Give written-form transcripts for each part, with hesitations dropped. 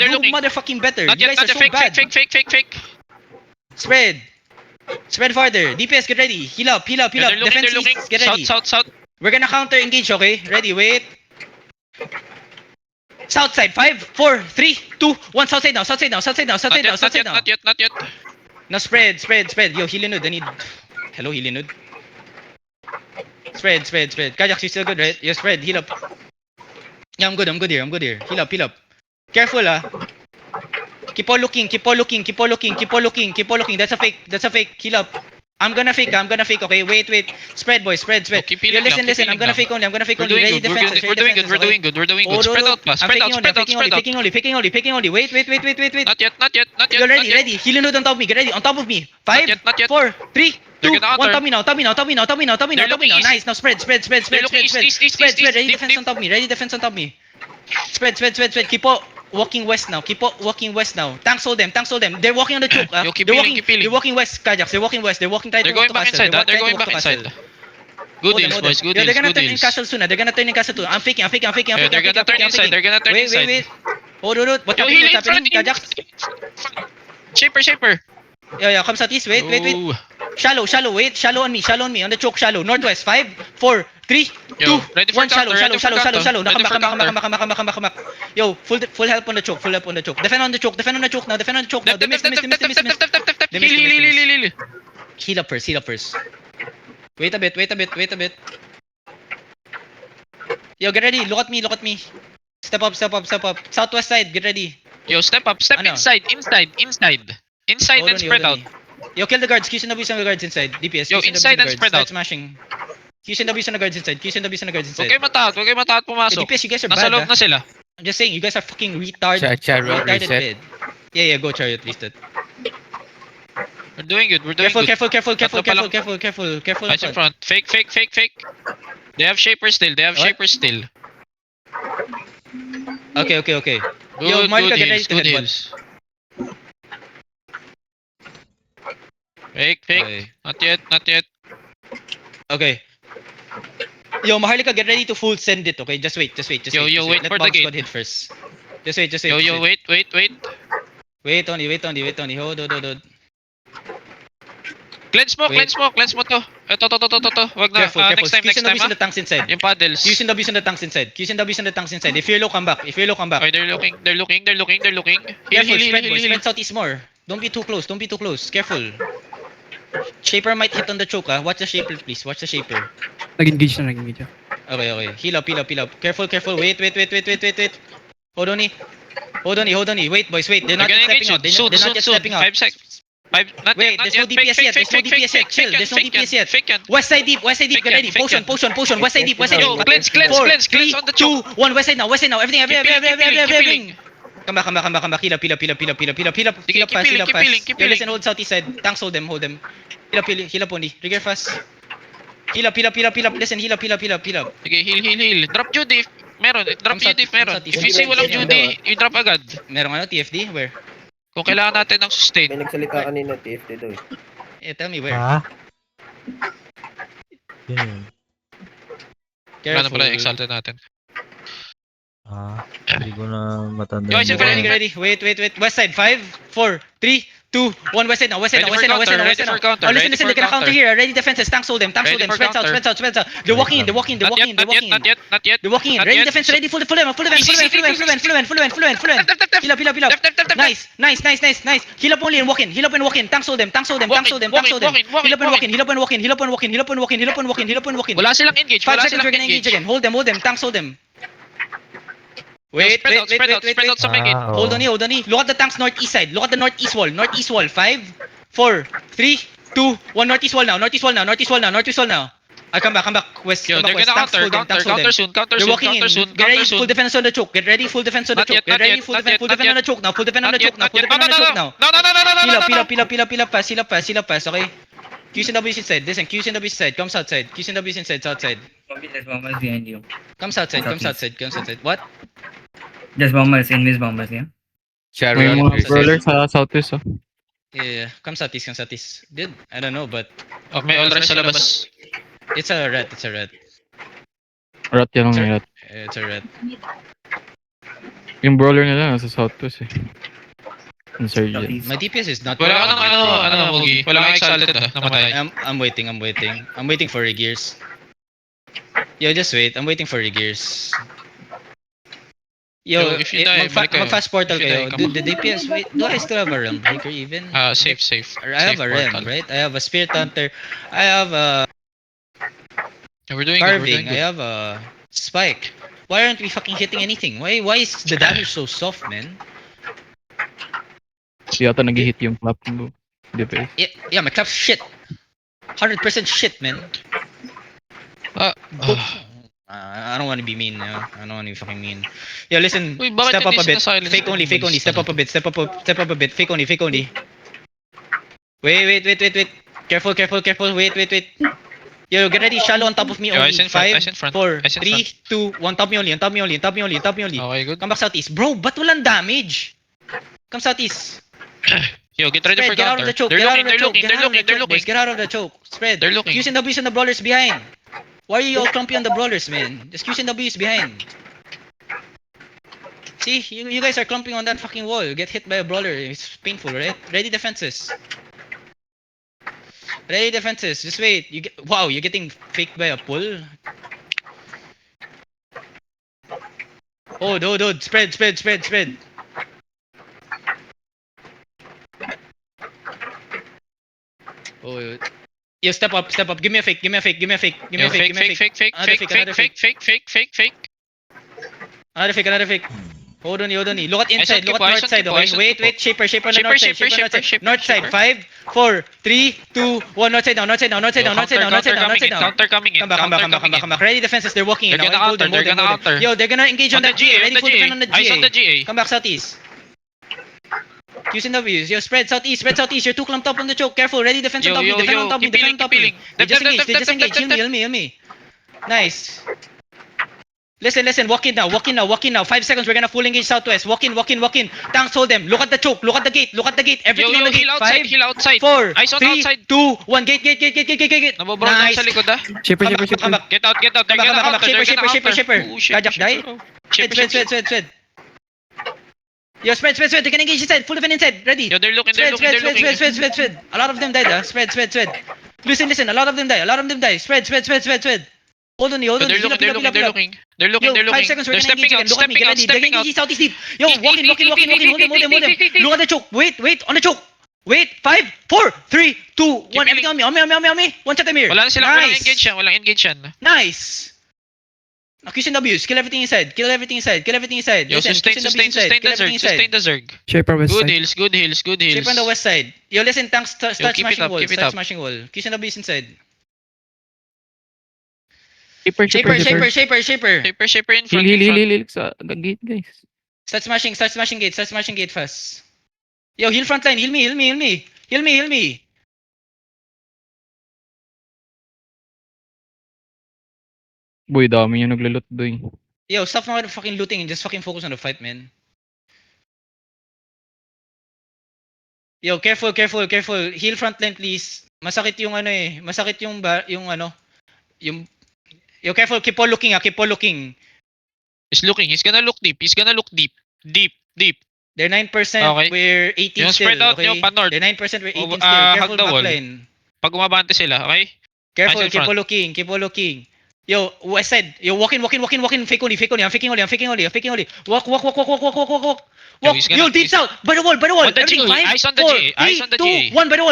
They're Do looking. motherfucking better. Not You yet, guys not are yet. so bad. Fake. Spread. Spread farther. DPS, get ready. Heal up. Yeah, they're looking, Defense they're looking. east, get ready. South. We're gonna counter engage, okay? Ready, wait. South side, 5, 4, 3, 2, 1. South side now. Not yet. Now spread. Yo, Hilinud, I need... Hello, Hilinud. Spread. Kajax, you still good, right? Yeah, spread, heal up. Yeah, I'm good here. Heal up. Careful, ah. Keep on looking. That's a fake. Heal up. I'm gonna fake, okay? Wait. Spread, boys, spread. Oh, keep healing Listen, lang, keep I'm gonna healing fake only. We're doing Ready good. defenses, We're doing good. Spread out pa. Spread out. Faking only. Faking only. Wait. Not yet. You're ready. Healing on top of me. Get ready. On top of me. 5, Not yet. 4, 3, They're 2, gonna 1. counter. Top me now. They're looking east. Nice. Now spread. They're looking east. Ready Deep. defense on top of me. Spread. Keep on walking west now. Tanks hold them. They're walking on the choke. Yo, keep They're healing. They're walking west, Kajax. They're walking west. They're walking tight. They're going back inside. They're going back inside. Good deals, boys. Good They're gonna deals. turn in castle soon. They're gonna turn in castle too. I'm faking. Yeah, they're gonna turn inside. Wait. Hold. What's Yo, happening? heal in front. Kajax? Shaper. Yeah. Come southeast. Wait. Oh. Shallow. Wait. Shallow on me. On the choke. Shallow. Northwest. 5, 4, 3, 2, Yo, ready for 1. Shallow. counter, ready for Shallow. counter, Come back. Yo, full help on the choke. Defend on the choke now. They miss. Heal. Heal up first. Wait a bit. Yo, get ready. Look at me. Step up. Southwest side, get ready. Yo, step Ano? inside Hold and on, spread hold out. on. Yo, kill the guards. Q's and W's on the guards inside. DPS. Yo, Q's and W's inside on the and guards. spread Start out. smashing. Q's and W's on the guards inside. Huwag kayo mataat Yo, pumasok. DPS, you guys are Nasa bad, loob na sila. I'm just saying, you guys are fucking retarded. Chariot Retarded reset. bad. Yeah, go chariot reset. We're doing good. Careful. Tatlo pa lang. Eyes in front. Fake. They have shapers still. Okay. Yo, Good Marika, get ready to good headbutt. heals. Fake. Okay. Not yet. Okay. Yo, Maharlika, get ready to full send it, okay? Just wait. Yo, wait Let for the bomb gate. squad hit first. Just wait. Yo, wait. Wait only. Hold. Cleanse mo to. Ito. Wag na. Careful. Next time Q's and W's on ha. the tanks inside. Yung paddles. Q's and W's on the tanks inside. If you're low, come back. Okay, they're looking. Careful, spread, boys. Heal. Spread southeast more. Don't be too close. Careful. Shaper might hit on the choke, ah. Watch the Shaper, please. Nag-engage na. Okay. Heal up. Careful. Wait. Hold on. Wait, boys. They're not yet stepping out. They're not yet stepping out. 5 seconds. Wait, There's no DPS yet. Chill. There's no DPS yet. Fake yan. West side deep. Get ready. Fake yan. Potion. West side deep. Yo, cleanse 4, 3, on the 2, choke. 1. West side now. Everything. Keep healing. Come back. Heal up. Sige, keep healing. Yo, listen, hold southeast side. Tanks hold them. Heal up only. Trigger fast. Heal up. Listen, heal up. Sige, heal. Drop Judy. Meron. Drop Judy. Meron. If you see walang Judy, you drop agad. Meron TFD? Where? Kung kailangan natin ng sustain. May nagsalita kanina TFT daw eh. Yeah, tell me where. Yun. Wala na pala yung exalted natin. Hindi ko na matanda. Yo, Get ready. Wait. West side. 5, 4, 3, 2, 1. West side now. Ready for counter. Oh, listen. They're gonna counter here. Ready defenses. Tanks hold them. Ready for Spread counter. out. They're walking in. Not yet. They're walking in. Not Ready yet. defense. Ready. Full event. Nice. Heal up only and walk in. Tanks hold them. Heal up and walk in. Wala silang engage. 5 seconds. We're gonna engage again. Hold them. Tanks hold them. Wait. Spread out sa may gate. Hold on. Look at the tanks northeast side. Look at the northeast wall. 5, 4, 3, 2, 1. Northeast wall now. I come back. West. Yo, Come they're back west. gonna Tanks hold them. counter They're walking in. soon. Get ready. Full defense on the choke. Get ready. Full defense on the Not yet, choke. Get not ready. yet, Full not defense yet, on the choke now. Heal up. Fast. Okay. Q's and W's inside. Come southside. Southside. There's bombers behind you. Come southside. What? There's bombers, enemies bombers, yeah? Chariot reset. Brawler sa southeast oh. Yeah. Come southeast. Dude, I don't know, but Oh, may all right sa labas. it's a rat. Rat yan ang rat. It's a rat. Yung brawler nila nasa southwest eh. Insurgent. Southeast. My DPS is not. Wala ka ng Mugi. Wala kang exalted namatay. I'm waiting. I'm waiting for gears. Yo, just wait. I'm waiting for gears. Yo, Yo, if you die, balik kayo. mag-fast portal If you die, kayo. come Dude, the DPS, wait, do I still have a realm breaker even? Safe. Or I have a realm, right? I have a spirit hunter. I have a We're doing good. We're carving. doing I good. have a spike. Why aren't we fucking hitting anything? Why is the damage so soft, man? Di yata nag-hit yung clap mo. DPS. Yeah, my clap's shit. 100% shit, man. I don't want to be mean now. I don't want to be fucking mean. Yeah, listen. Uy, bakit Step up a hindi bit. sinasilence Fake mo? only. Step up a bit. Step up a bit. Fake only. Wait. Careful. Wait. Yo, get ready. Shallow on top of me Yo, only. ice in front, 5, ice in front, 4, ice in 3, 2, 1. Top me only. Okay, good. Come back southeast. Bro, ba't walang damage? Come southeast. Yo, get ready for Spread, get out of counter. the choke. They're Get out of the looking. choke. They're Get out of the choke. Spread. They're looking. Q's and W's and the brawlers behind. Why are you all clumpy on the brawlers, man? Just Q's and W's behind. See, you guys are clumping on that fucking wall. You get hit by a brawler. It's painful, right? Ready defenses. Just wait. Wow, you're getting faked by a pull. Oh, dude. Spread. Oh, yo, step up. Give me a fake. Yo, fake. Another fake. Hold on. Look at inside. Look at north side, okay? Wait. Shaper on the north side. North side. 5, 4, 3, 2, 1. North side now. Counter coming in. Come back. Ready defenses. They're walking in. They're now. gonna Hold them. counter. Yo, they're gonna engage on On the that GA. GA, Ready full defend on the Eyes on the GA. GA. Come back southeast. Q's and W's. Yo, spread southeast. You're too clumped up on the choke. Careful. Ready defense on top me. Defend on top me. Keep peeling. They just engage. Heal me. Nice. Listen. Walk in now. 5 seconds. We're gonna full engage southwest. Walk in. Tanks hold them. Look at the choke. Look at the gate. Everything on the gate. Heal outside. 5, 4, Eyes on 3, outside. 2, 1. Gate. Nabobrown na Nice. sa likod ah. Shaper. Come back. Get out. They're Come gonna back. counter. Shaper. Oh, shit. Kajak die. Spread. Yo, spread. They're gonna engage inside. Full defend inside. Ready. Yo, they're looking. Spread. A lot of them died. Spread. Listen. A lot of them die. Spread. Hold on. They're looking. Yo, 5 seconds. We're They're gonna engage again. Look at me. Get ready. They're stepping gonna out. engage southeast deep. Yo, walking. Hold them. Look at the choke. Wait. On the choke. Wait. 5, 4, 3, 2, 1. Everything on me. One shot Amir. Wala na silang Nice. walang engage yan. Nice. Q's and W's. Kill everything inside. Yo, Listen, sustain Q's and W's inside. Kill everything inside. the Zerg. Shaper west Good side. heals. Shape on the west side. Yo, listen, tanks start keep it smashing up, wall. keep it up. Q's and W's inside. Shaper. Shaper in front. Heal sa gate guys. Start smashing gate fast. Yo, heal front line. Heal me. Boy, dami yung naglalot doy. Yo, stop fucking looting and just fucking focus on the fight, man. Yo, careful. Heal front line, please. Masakit yung Yo, careful. Keep on looking. He's looking. He's gonna look deep. Deep. They're 9%, Okay. we're 18 Yung still, spread out okay? nyo, pa-north. They're 9%, we're 18 still. hug Careful the wall. backline. Pag umabante sila, okay? Careful, Eyes in keep front. on looking. Yo, west side. Yo, walking. Fake only. I'm faking only. Walk. Yo, he's gonna- Yo, deep he's- south. By the wall. On the Everything GA. fine. Eyes on the 4, GA. Eyes on the 3, 2, GA. 1. By the wall.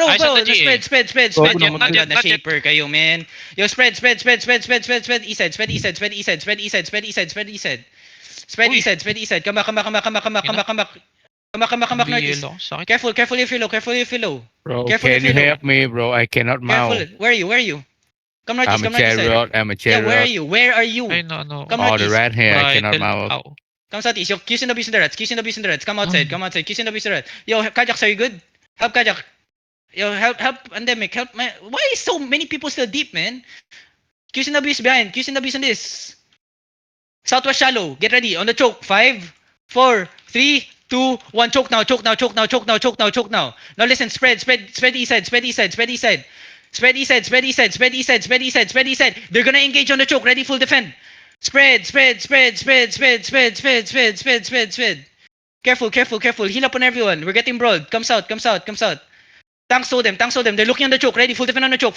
Eyes on the GA. Spread. Not Yo, yet, na not yet. shaper kayo, man. Yo, spread. East side. Spread east side. Come back. Northeast. Yellow. Sakit. Careful if you're low. Bro, Careful can if you you're low. help me, bro? I cannot mount. Careful. Where are you? Come northeast. I'm a Northeast side. chariot. I'm a Yeah, chariot. where are you? Ay, no. Come Oh, northeast. the rat here. I Right, cannot tell- mount. ow. Come southeast. Yo, Q's and W's in the rats. Come outside. Q's and W's in the rats. Yo, Kajak, are you good? Help Kajak. Yo, help Pandemic. Help my. Why is so many people still deep, man? Q's and W's behind. Q's and W's in this. Southwest shallow. Get ready. On the choke. 5, 4, 3, 2, 1. Choke now. Now listen. Spread east side. Spread east side. They're gonna engage on the choke. Ready, full defend. Spread. Careful. Heal up on everyone. We're getting broad. Comes out. Tanks hold them. They're looking on the choke. Ready. Full defend on the choke.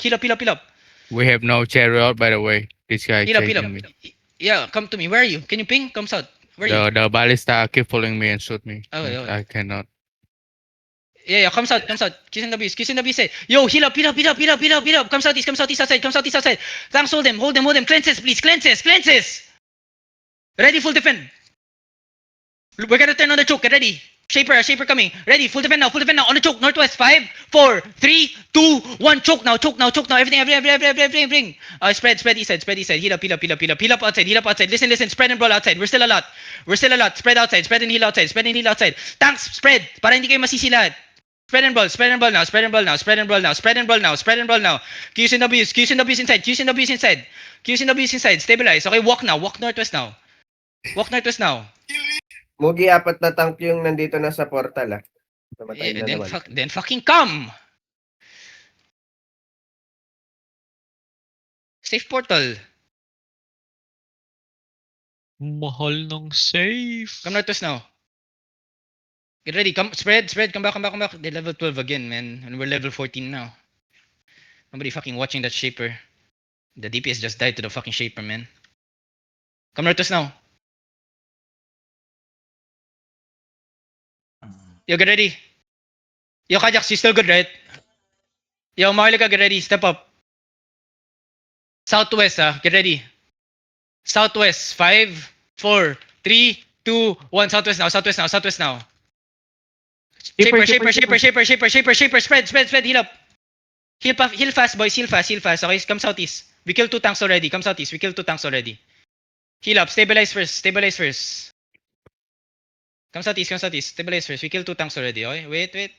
Heal up. We have no chariot, by the way. This guy Heal up. chasing me. Yeah, come to me. Where are you? Can you ping? Comes out. Where are you? The ballista keep following me and shoot me. Okay. I cannot. Yeah, comes out. Kissing the beast. Say, yo, heal up. Come southeast outside. Tanks hold them. Cleanses, please. Cleanses. Ready, full defend. We're gonna turn on the choke. Get ready. Shaper coming. Ready, full defend now. On the choke. Northwest. 5, 4, 3, 2, 1. Choke now. Everything. Spread east side. Heal up outside. Listen. Spread and brawl outside. We're still a lot. Spread outside. Spread and heal outside. Tanks, spread. Para hindi kayo masisi lahat. Spread and brawl now. Q's and W's inside. Stabilize. Okay, walk northwest now. Mugi, 4 na tank yung nandito na sa portal, ah. Namatay na naman. Then fucking come. Safe portal. Mahal ng safe. Come northwest now. Get ready. Come spread. Come back. They're level 12 again, man. And we're level 14 now. Nobody fucking watching that shaper. The DPS just died to the fucking shaper, man. Come northwest now. Yo, get ready. Yo, Kajax, you still good, right? Yo, Marlika, get ready. Step up. Southwest, get ready. Southwest. 5, 4, 3, 2, 1. Southwest now. Shaper. Spread. Heal up. Heal fast, boys. Heal fast. Okay, come southeast. We killed 2 tanks already. Heal up. Stabilize first. Come southeast. Stabilize first. We killed 2 tanks already. Okay, wait.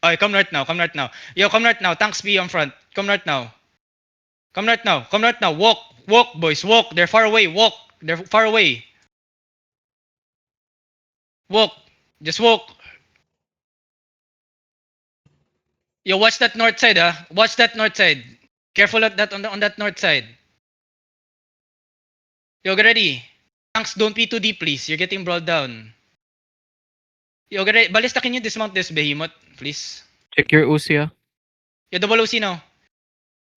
Okay, come north now. Yo, come north now. Tanks be on front. Come north now. Walk, boys. Walk. They're far away. Walk. Walk. Just walk. Yo, watch that north side, Careful at that on that north side. Yo, get ready. Tanks, don't be too deep, please. You're getting brought down. Yo, get ready. Ballista, can you dismount this behemoth, please? Check your Uzi, ah. Yo, double OC now.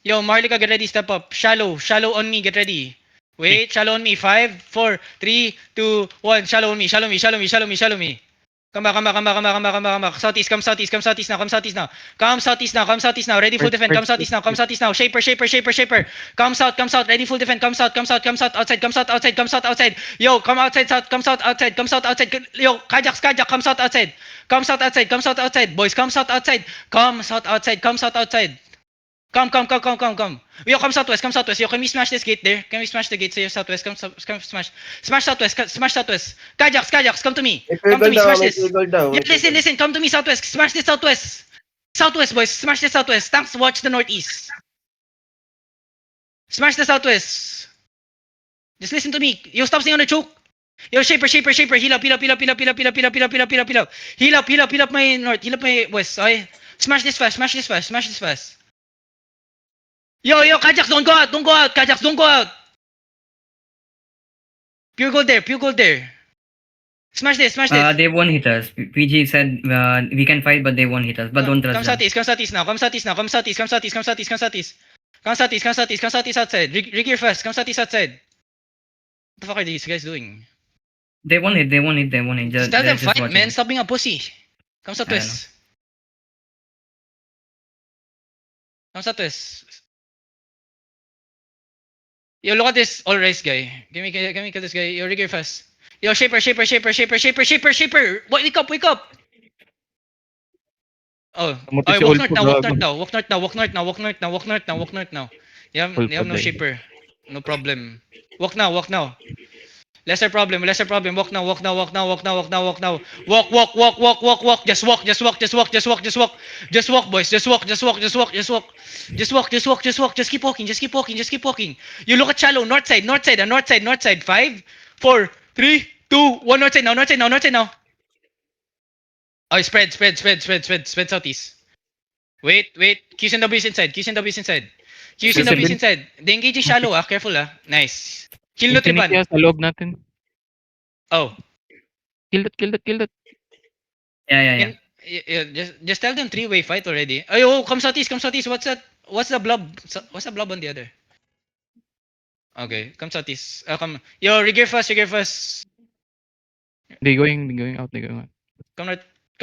Yo, Marlika, get ready. Step up. Shallow on me. Get ready. Wait, shallow on me. 5, 4, 3, 2, 1. Shallow on me. Come back. Southeast now. Come southeast now. Ready, full defend. Come southeast now. Shaper. Come south. Ready, full defend. Come south outside. Yo, come outside south. Come south outside. Yo, Kajak. Come south outside. Boys, come south outside. Come. Yo, come southwest. Yo, can we smash this gate there? Can we smash the gate here southwest? Come smash. Smash southwest. Kajax, come to me. Smash this. Yeah, listen. Come to me, southwest. Smash this southwest. Southwest, boys. Smash this southwest. Tanks, watch the northeast. Smash the southwest. Just listen to me. Yo, stop staying on the choke. Yo, shaper. Heal up. Heal up my north. Heal up my west. Okay? Smash this fast. Yo, Kajax, don't go out. Kajax, don't go out. Pure gold there. Smash this. They won't hit us. PG said we can fight, but they won't hit us. But don't trust them. Come southeast now. Come southeast outside. Regear fast. Come southeast outside. What the fuck are these guys doing? They won't hit. Just tell them just fight, watching. man. Stop being a pussy. Come southwest. Yo, look at this all race guy. Give me kill this guy. Yo, regear fast. Yo, shaper. Wake up. Oh, walk north now. You have no shaper. No problem. Walk now. Lesser problem. Walk now. Walk. Just walk, boys. Just keep walking. You look at shallow, north side. 5, 4, 3, 2, 1. North side now. Oh, spread southeast. Wait. Q's and W's inside. Q's and W's inside. Q's and W's inside. They engage shallow Careful Nice. Kill Infinity Nutriban. sa loob natin. Oh. Kill it. Yeah. Just tell them 3-way fight already. Oh, come southeast. What's that? What's the blob? What's the blob on the other? Okay, come southeast. Come. Yo, regear fast. They going out. Come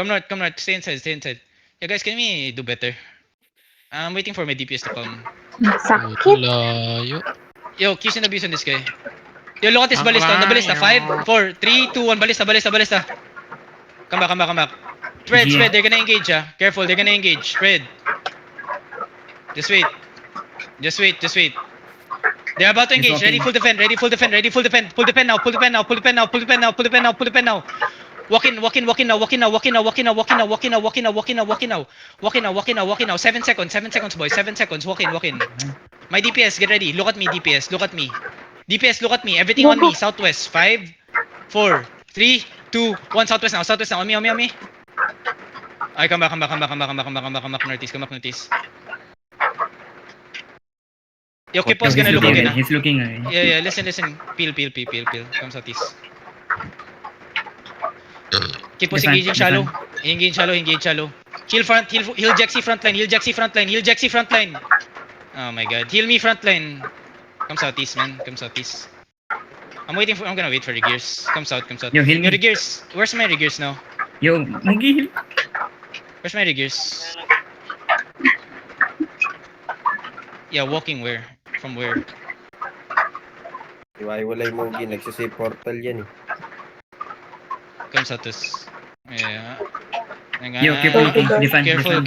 north. Stay inside. Yeah, guys, can we do better? I'm waiting for my DPS to come. Sakit. Layo. Yo, Q's and W's on this guy. Yo, look at this Ang ballista. The ballista. layo. 5, 4, 3, 2, 1. Ballista. Come back. Spread. Yeah. They're gonna engage, Careful, they're gonna engage. Spread. Just wait. They're about to engage. He's Ready, walking. full defend. Pull the pen now. Walk in now. 7 seconds, boys. 7 seconds. Walk in. My DPS, get ready. Look at me, DPS. Look at me. Everything on me. Southwest. 5, 4, 3, 2, 1. Southwest now. On me. Ay, come back. Northeast. Yo, Kipo's gonna look again. He's looking away. Yeah. Listen. Peel. Come southeast. Kipos engaging shallow. Engage shallow. Heal Jexy frontline. Oh my god. Heal me frontline. Come southeast, man. I'm gonna wait for the gears. Come south. Yo, heal me. The gears. Where's my gears now? Yo, Mugi. Where's my gears? Yeah, walking where? From where? Iwaiwalay Mugi, nagsisave portal yan eh. Come southeast. Yeah. Yo, keep looking. Defend. Careful.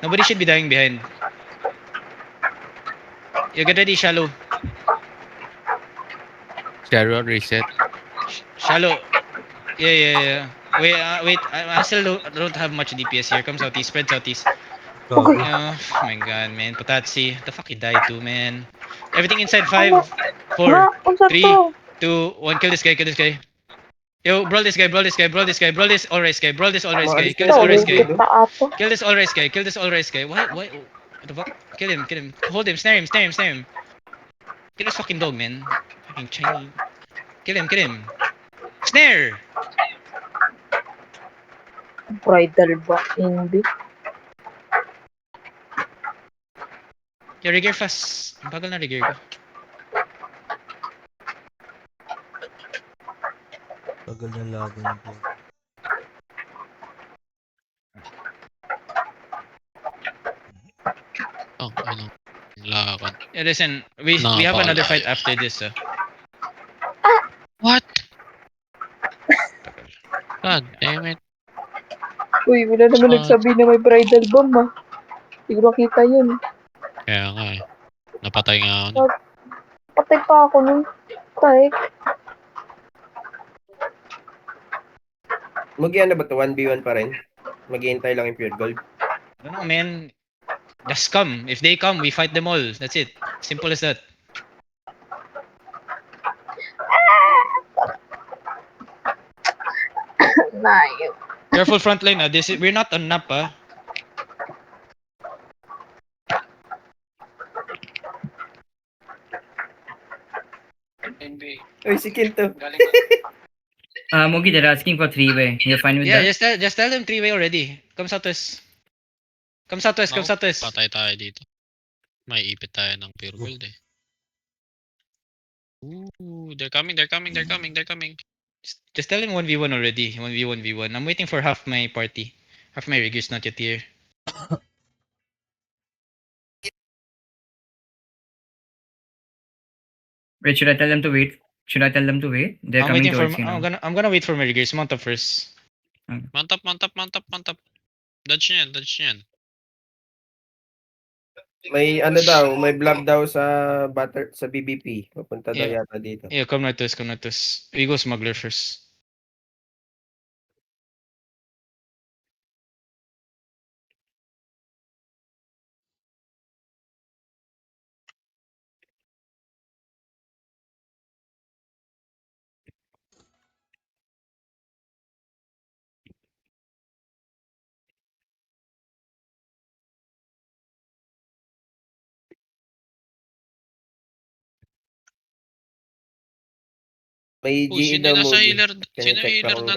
Nobody should be dying behind. You get ready, shallow. Chariot reset. Shallow. Yeah. Wait. I still don't have much DPS here. Come southeast. Spread southeast. Okay. Oh my god, man. Patatsi. The fuck he died too, man. Everything inside 5, 4, 3, 2, 1. Kill this guy. Yo, brawl this all race guy. Kill this all race guy. Kill this all race guy. Why? What the fuck? Kill him. Hold him. Snare him. Kill this fucking dog, man. Fucking Chinese. Kill him. Snare! Bridal ba? Hindi. Yo, regear fast. Ang bagal na regear ko. Tagal na laban ko. Oh, ano. Laban. Yeah, listen. We have another fight after this. What? God damn it. Uy, wala naman nagsabi na may bridal bomb Hindi ko nakita yun. Kaya nga eh. Napatay nga ako. Patay pa ako nun. Tay. Mugi, ano ba to? 1v1 pa rin? Maghihintay lang yung pure gold. I don't know, man. Just come. If they come, we fight them all. That's it. Simple as that. Nayo. Careful front line, we're not on nap, Uy, si Kinto. Mugi, they're asking for 3-way. You're fine with Yeah, that? just tell them 3-way already. Come southwest. Patay tayo dito. May ipit tayo ng pure gold eh. Ooh, they're coming. Just tell them 1v1 already. 1v1. I'm waiting for half my party. Half my riggers not yet here. Wait, should I tell them to wait? They're I'm coming waiting for. towards you now. I'm gonna wait for my riggers. Mount up first. Mount up. Dodge niyan. May ano daw, may blob daw sa BBP. Papunta daw Yeah. yata dito. Yeah, come right to us. We go smuggler first. May Uy, GE sino daw nasa movie. healer? Can you Sino check pa healer kung na